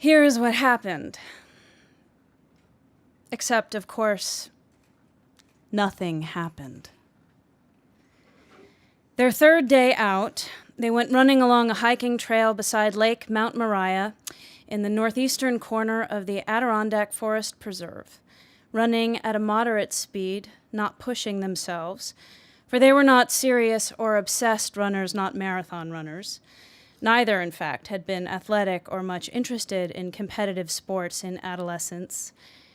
Here is what happened. Except, of course, nothing happened. Their third day out, they went running along a hiking trail beside Lake Mount Moriah in the northeastern corner of the Adirondack Forest Preserve, running at a moderate speed, not pushing themselves, for they were not serious or obsessed runners, not marathon runners. Neither, in fact, had been athletic or much interested in competitive sports in adolescence.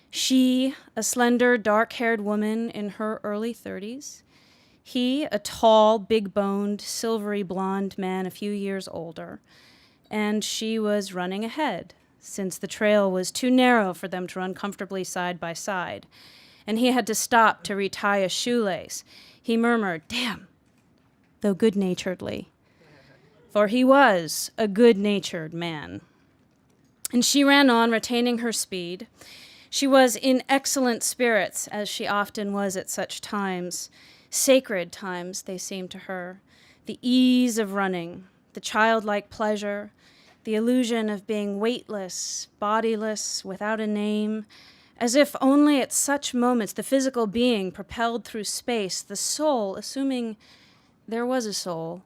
She, a slender, dark-haired woman in her early 30s. He, a tall, big-boned, silvery blonde man a few years older. And she was running ahead, since the trail was too narrow for them to run comfortably side by side. And he had to stop to retie a shoelace. He murmured, "Damn," though good-naturedly. For he was a good-natured man. And she ran on, retaining her speed. She was in excellent spirits, as she often was at such times. Sacred times, they seemed to her. The ease of running, the childlike pleasure, the illusion of being weightless, bodiless, without a name, as if only at such moments the physical being propelled through space, the soul, assuming there was a soul,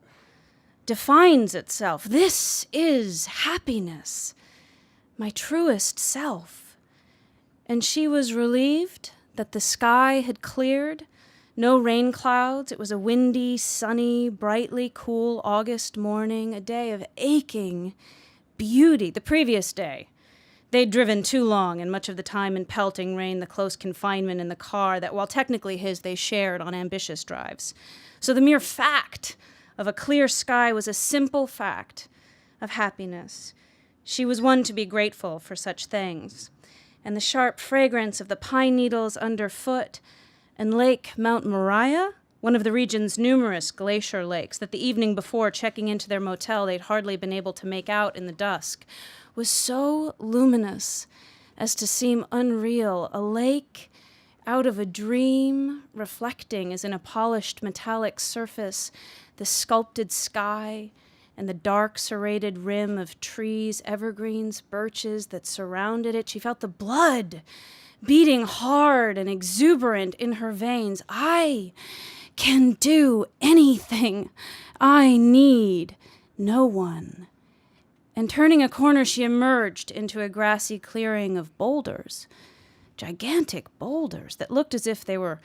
defines itself. This is happiness, my truest self. And she was relieved that the sky had cleared. No rain clouds. It was a windy, sunny, brightly cool August morning, a day of aching beauty. The previous day, they'd driven too long, and much of the time in pelting rain, the close confinement in the car that, while technically his, they shared on ambitious drives. So the mere fact of a clear sky was a simple fact of happiness. She was one to be grateful for such things. And the sharp fragrance of the pine needles underfoot, and Lake Mount Moriah, one of the region's numerous glacier lakes that the evening before checking into their motel they'd hardly been able to make out in the dusk, was so luminous as to seem unreal, a lake out of a dream, reflecting as in a polished metallic surface the sculpted sky and the dark serrated rim of trees, evergreens, birches that surrounded it. She felt the blood beating hard and exuberant in her veins. I can do anything. I need no one. And turning a corner, she emerged into a grassy clearing of boulders, gigantic boulders that looked as if they were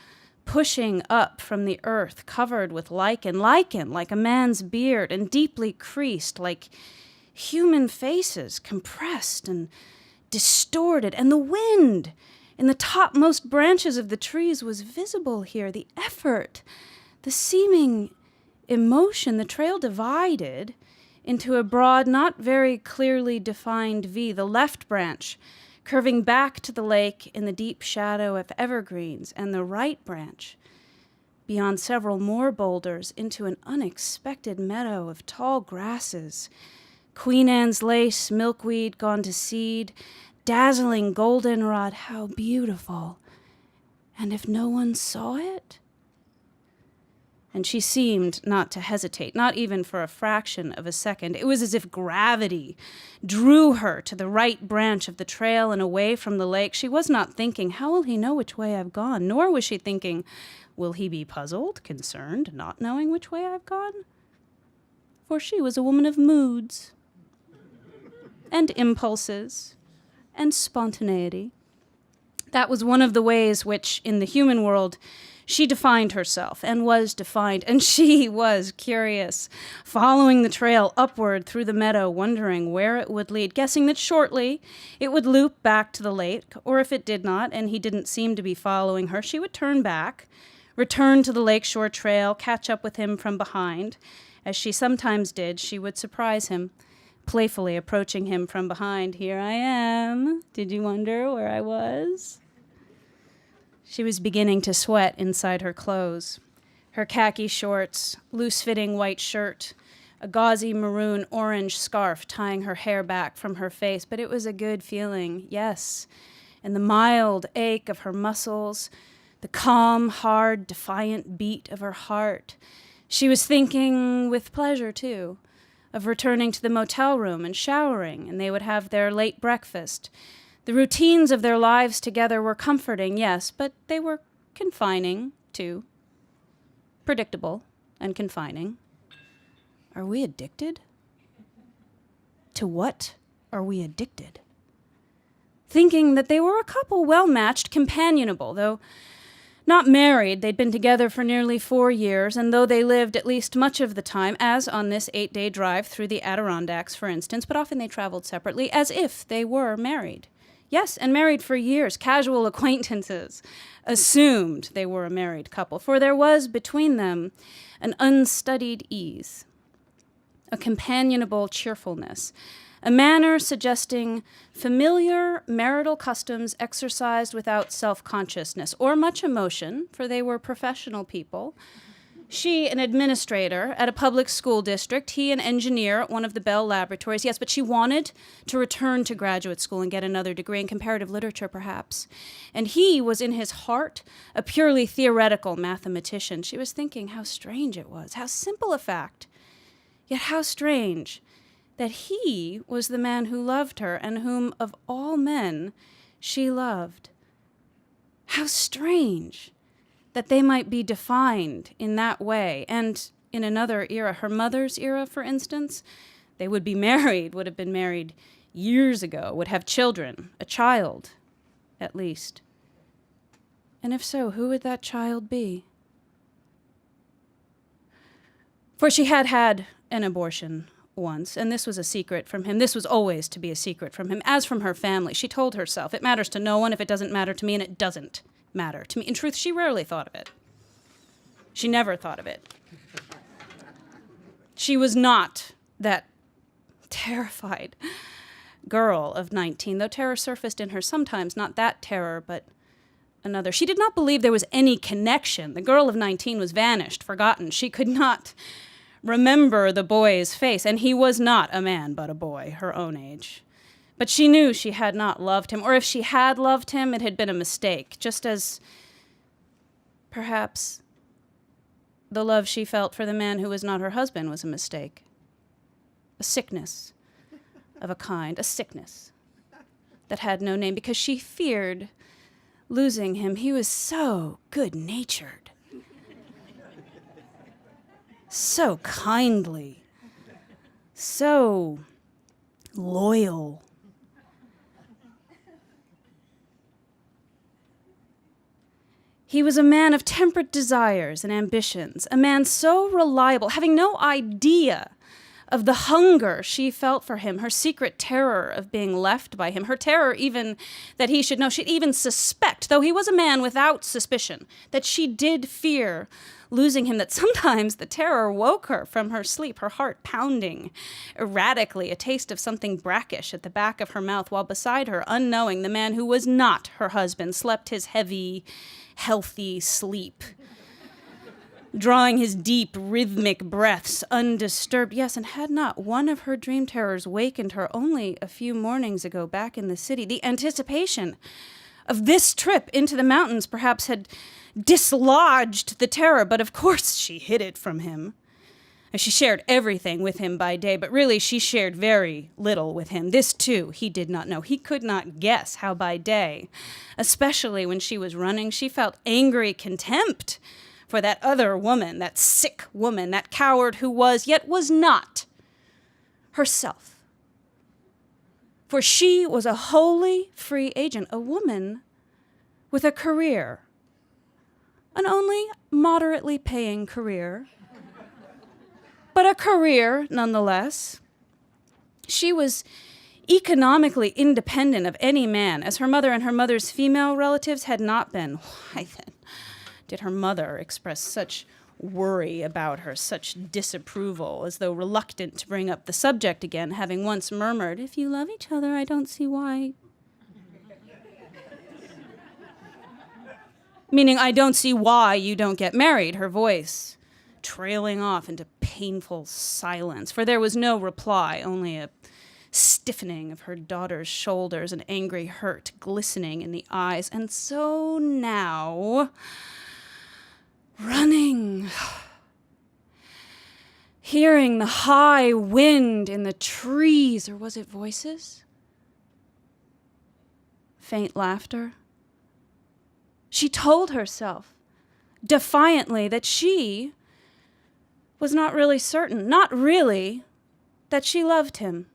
pushing up from the earth, covered with lichen like a man's beard, and deeply creased like human faces, compressed and distorted. And the wind in the topmost branches of the trees was visible here. The effort, the seeming emotion. The trail divided into a broad, not very clearly defined V, the left branch curving back to the lake in the deep shadow of evergreens, and the right branch, beyond several more boulders, into an unexpected meadow of tall grasses, Queen Anne's lace, milkweed gone to seed, dazzling goldenrod. How beautiful! And if no one saw it? And she seemed not to hesitate, not even for a fraction of a second. It was as if gravity drew her to the right branch of the trail and away from the lake. She was not thinking, how will he know which way I've gone? Nor was she thinking, will he be puzzled, concerned, not knowing which way I've gone? For she was a woman of moods and impulses and spontaneity. That was one of the ways which, in the human world, she defined herself and was defined, and she was curious, following the trail upward through the meadow, wondering where it would lead, guessing that shortly it would loop back to the lake, or if it did not, and he didn't seem to be following her, she would turn back, return to the lakeshore trail, catch up with him from behind. As she sometimes did, she would surprise him, playfully approaching him from behind. Here I am. Did you wonder where I was? She was beginning to sweat inside her clothes. Her khaki shorts, loose-fitting white shirt, a gauzy maroon-orange scarf tying her hair back from her face. But it was a good feeling, yes. And the mild ache of her muscles, the calm, hard, defiant beat of her heart. She was thinking with pleasure, too, of returning to the motel room and showering, and they would have their late breakfast. The routines of their lives together were comforting, yes, but they were confining, too. Predictable and confining. Are we addicted? To what are we addicted? Thinking that they were a couple well-matched, companionable, though not married. They'd been together for nearly 4 years, and though they lived at least much of the time, as on this 8-day drive through the Adirondacks, for instance, but often they traveled separately, as if they were married. Yes, and married for years, casual acquaintances assumed they were a married couple, for there was between them an unstudied ease, a companionable cheerfulness, a manner suggesting familiar marital customs exercised without self-consciousness or much emotion, for they were professional people. She, an administrator at a public school district, he, an engineer at one of the Bell laboratories. Yes, but she wanted to return to graduate school and get another degree in comparative literature, perhaps. And he was, in his heart, a purely theoretical mathematician. She was thinking how strange it was, how simple a fact, yet how strange that he was the man who loved her and whom, of all men, she loved. How strange that they might be defined in that way. And in another era, her mother's era, for instance, they would be married, would have been married years ago, would have children, a child, at least. And if so, who would that child be? For she had had an abortion once, and this was a secret from him. This was always to be a secret from him, as from her family. She told herself, it matters to no one if it doesn't matter to me, and it doesn't matter to me. In truth, she rarely thought of it. She never thought of it. She was not that terrified girl of 19, though terror surfaced in her sometimes, not that terror, but another. She did not believe there was any connection. The girl of 19 was vanished, forgotten. She could not remember the boy's face, and he was not a man but a boy, her own age. But she knew she had not loved him, or if she had loved him, it had been a mistake, just as perhaps the love she felt for the man who was not her husband was a mistake. A sickness of a kind, a sickness that had no name, because she feared losing him. He was so good-natured, so kindly, so loyal. He was a man of temperate desires and ambitions, a man so reliable, having no idea of the hunger she felt for him, her secret terror of being left by him, her terror even that he should know, she'd even suspect, though he was a man without suspicion, that she did fear losing him, that sometimes the terror woke her from her sleep, her heart pounding erratically, a taste of something brackish at the back of her mouth, while beside her, unknowing, the man who was not her husband slept his heavy, healthy sleep, drawing his deep, rhythmic breaths undisturbed. Yes, and had not one of her dream terrors wakened her only a few mornings ago back in the city? The anticipation of this trip into the mountains perhaps had dislodged the terror, but of course she hid it from him. And she shared everything with him by day, but really she shared very little with him. This, too, he did not know. He could not guess how by day, especially when she was running, she felt angry contempt for that other woman, that sick woman, that coward who was, yet was not, herself. For she was a wholly free agent, a woman with a career, an only moderately paying career, but a career nonetheless. She was economically independent of any man, as her mother and her mother's female relatives had not been. Why then did her mother express such worry about her, such disapproval, as though reluctant to bring up the subject again, having once murmured, "If you love each other, I don't see why." Meaning, I don't see why you don't get married, her voice trailing off into painful silence, for there was no reply, only a stiffening of her daughter's shoulders, an angry hurt glistening in the eyes. And so now, running, hearing the high wind in the trees, or was it voices? Faint laughter. She told herself, defiantly, that she was not really certain, not really, that she loved him.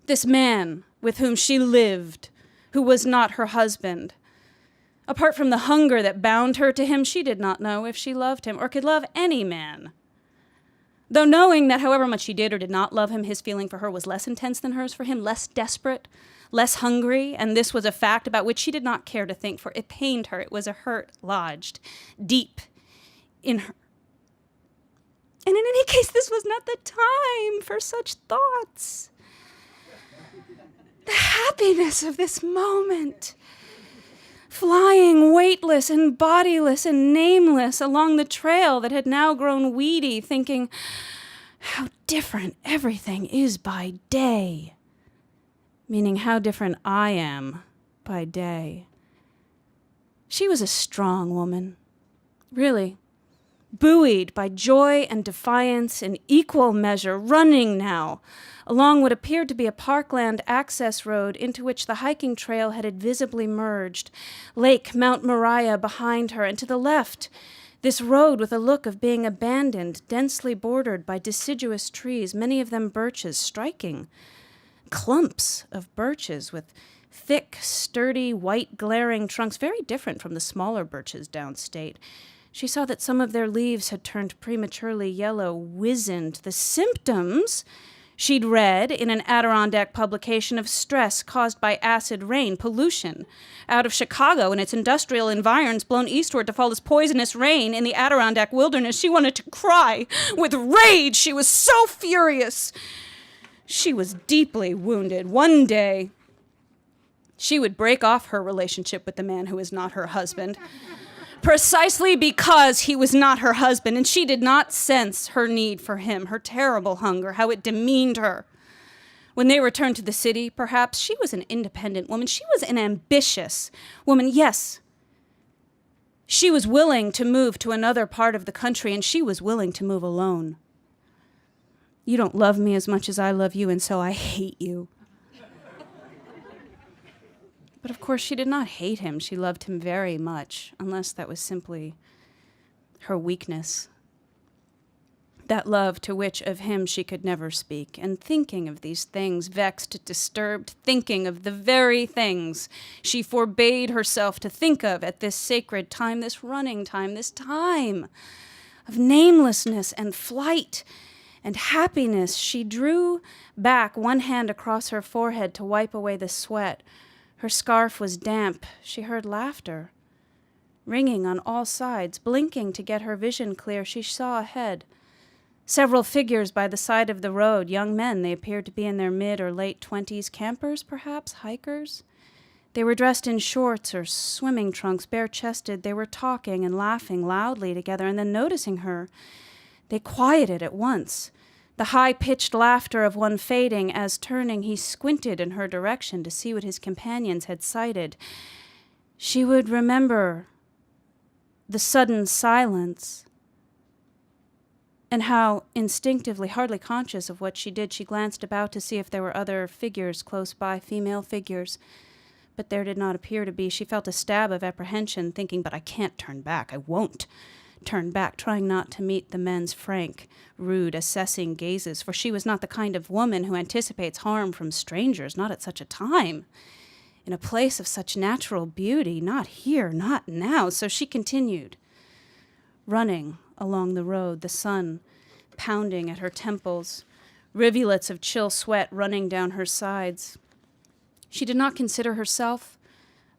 This man with whom she lived, who was not her husband. Apart from the hunger that bound her to him, she did not know if she loved him or could love any man. Though knowing that however much she did or did not love him, his feeling for her was less intense than hers for him, less desperate, less hungry, and this was a fact about which she did not care to think, for it pained her. It was a hurt lodged deep in her. And in any case, this was not the time for such thoughts. The happiness of this moment, flying weightless and bodiless and nameless along the trail that had now grown weedy, thinking, how different everything is by day. Meaning how different I am by day. She was a strong woman, really, buoyed by joy and defiance in equal measure, running now along what appeared to be a parkland access road into which the hiking trail had visibly merged, Lake Mount Moriah behind her, and to the left, this road with a look of being abandoned, densely bordered by deciduous trees, many of them birches, striking clumps of birches with thick, sturdy, white, glaring trunks, very different from the smaller birches downstate. She saw that some of their leaves had turned prematurely yellow, wizened, the symptoms she'd read in an Adirondack publication of stress caused by acid rain, pollution, out of Chicago and its industrial environs blown eastward to fall as poisonous rain in the Adirondack wilderness. She wanted to cry with rage. She was so furious. She was deeply wounded. One day, she would break off her relationship with the man who was not her husband, precisely because he was not her husband, and she did not sense her need for him, her terrible hunger, how it demeaned her. When they returned to the city, perhaps, she was an independent woman. She was an ambitious woman. Yes, she was willing to move to another part of the country, and she was willing to move alone. You don't love me as much as I love you, and so I hate you. But of course, she did not hate him. She loved him very much, unless that was simply her weakness. That love to which of him she could never speak. And thinking of these things, vexed, disturbed, thinking of the very things she forbade herself to think of at this sacred time, this running time, this time of namelessness and flight and happiness, she drew back one hand across her forehead to wipe away the sweat. Her scarf was damp. She heard laughter, ringing on all sides. Blinking to get her vision clear, she saw ahead several figures by the side of the road, young men. They appeared to be in their mid or late 20s, campers perhaps, hikers. They were dressed in shorts or swimming trunks, bare-chested. They were talking and laughing loudly together, and then noticing her, they quieted at once, the high-pitched laughter of one fading as, turning, he squinted in her direction to see what his companions had sighted. She would remember the sudden silence and how instinctively, hardly conscious of what she did, she glanced about to see if there were other figures close by, female figures. But there did not appear to be. She felt a stab of apprehension, thinking, but I can't turn back. I won't turn back, trying not to meet the men's frank, rude, assessing gazes, for she was not the kind of woman who anticipates harm from strangers, not at such a time, in a place of such natural beauty, not here, not now. So she continued, running along the road, the sun pounding at her temples, rivulets of chill sweat running down her sides. She did not consider herself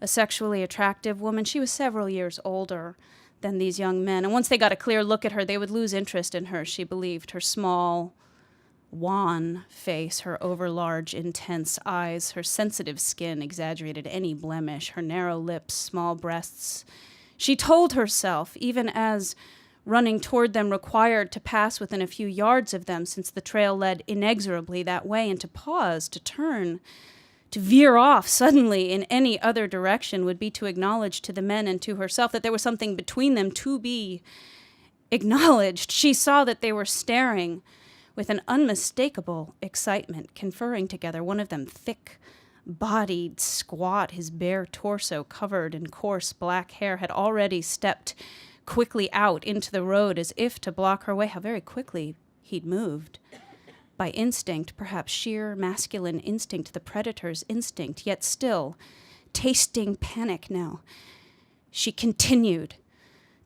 a sexually attractive woman. She was several years older than these young men, and once they got a clear look at her, they would lose interest in her, she believed. Her small, wan face, her overlarge, intense eyes, her sensitive skin exaggerated any blemish, her narrow lips, small breasts. She told herself, even as running toward them required to pass within a few yards of them, since the trail led inexorably that way, and to pause, to turn, to veer off suddenly in any other direction would be to acknowledge to the men and to herself that there was something between them to be acknowledged. She saw that they were staring with an unmistakable excitement, conferring together, one of them thick-bodied, squat, his bare torso covered in coarse black hair, had already stepped quickly out into the road as if to block her way. How very quickly he'd moved. By instinct, perhaps sheer masculine instinct, the predator's instinct, yet still, tasting panic now, she continued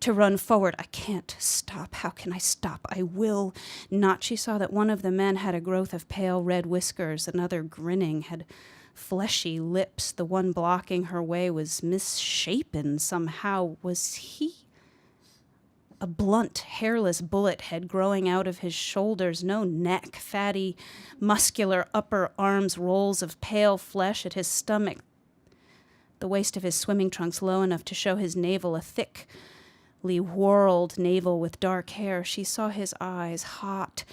to run forward. I can't stop. How can I stop? I will not. She saw that one of the men had a growth of pale red whiskers, another grinning, had fleshy lips. The one blocking her way was misshapen somehow. Was he? A blunt, hairless bullet head growing out of his shoulders, no neck, fatty, muscular upper arms, rolls of pale flesh at his stomach, the waist of his swimming trunks low enough to show his navel, a thickly whorled navel with dark hair. She saw his eyes, hot,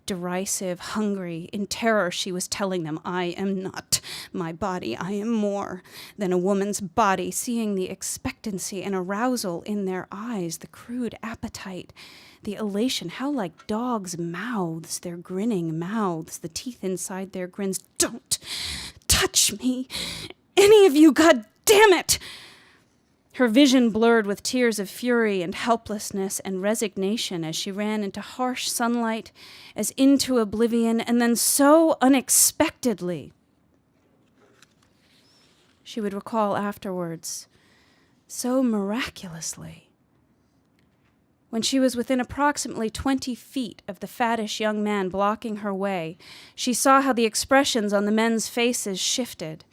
derisive, hungry. In terror, she was telling them, I am not my body. I am more than a woman's body. Seeing the expectancy and arousal in their eyes, the crude appetite, the elation, how like dogs' mouths, their grinning mouths, the teeth inside their grins. Don't touch me, any of you, God damn it! Her vision blurred with tears of fury and helplessness and resignation as she ran into harsh sunlight, as into oblivion, and then so unexpectedly, she would recall afterwards, so miraculously, when she was within approximately 20 feet of the fattish young man blocking her way, she saw how the expressions on the men's faces shifted,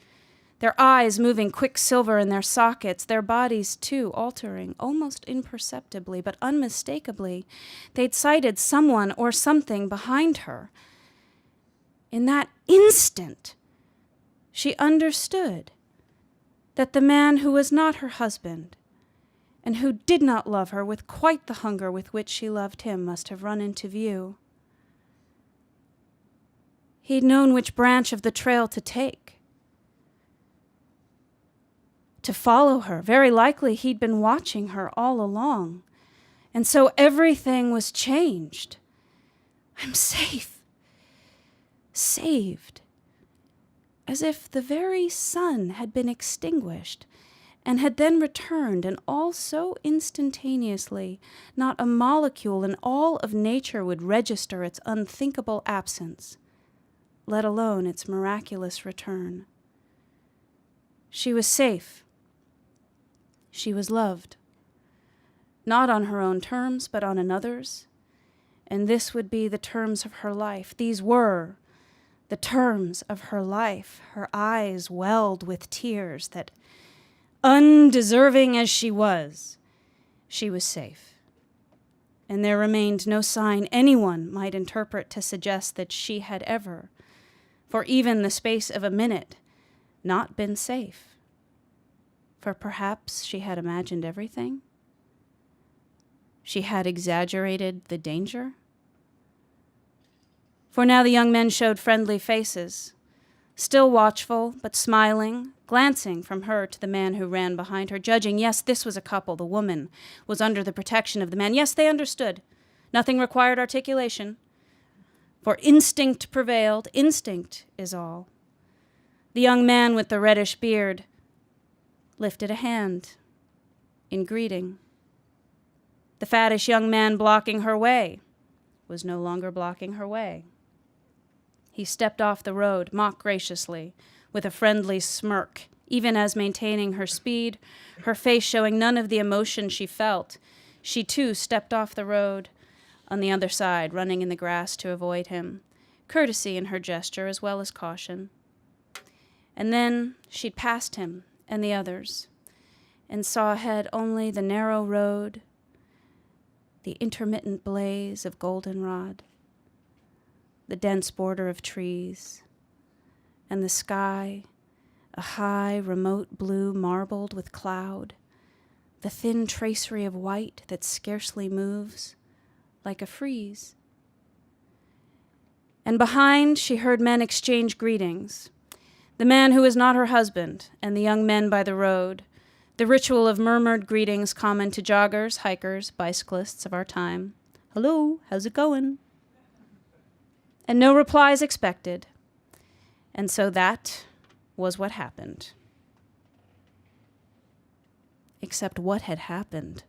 their eyes moving quicksilver in their sockets, their bodies, too, altering, almost imperceptibly, but unmistakably. They'd sighted someone or something behind her. In that instant, she understood that the man who was not her husband, and who did not love her with quite the hunger with which she loved him, must have run into view. He'd known which branch of the trail to take. To follow her. Very likely he'd been watching her all along. And so everything was changed. I'm safe. Saved. As if the very sun had been extinguished and had then returned, and all so instantaneously, not a molecule in all of nature would register its unthinkable absence, let alone its miraculous return. She was safe. She was loved, not on her own terms, but on another's, and this would be the terms of her life. These were the terms of her life. Her eyes welled with tears that, undeserving as she was safe. And there remained no sign anyone might interpret to suggest that she had ever, for even the space of a minute, not been safe. For perhaps she had imagined everything? She had exaggerated the danger? For now the young men showed friendly faces, still watchful, but smiling, glancing from her to the man who ran behind her, judging, yes, this was a couple. The woman was under the protection of the man. Yes, they understood. Nothing required articulation. For instinct prevailed. Instinct is all. The young man with the reddish beard lifted a hand in greeting. The fattish young man blocking her way was no longer blocking her way. He stepped off the road, mock graciously, with a friendly smirk, even as maintaining her speed, her face showing none of the emotion she felt. She too stepped off the road on the other side, running in the grass to avoid him, courtesy in her gesture as well as caution. And then she'd passed him and the others, and saw ahead only the narrow road, the intermittent blaze of goldenrod, the dense border of trees, and the sky, a high, remote blue marbled with cloud, the thin tracery of white that scarcely moves, like a frieze. And behind she heard men exchange greetings, the man who was not her husband, and the young men by the road, The ritual of murmured greetings common to joggers, hikers, bicyclists of our time. Hello, how's it going? And no replies expected. And so that was what happened. Except what had happened?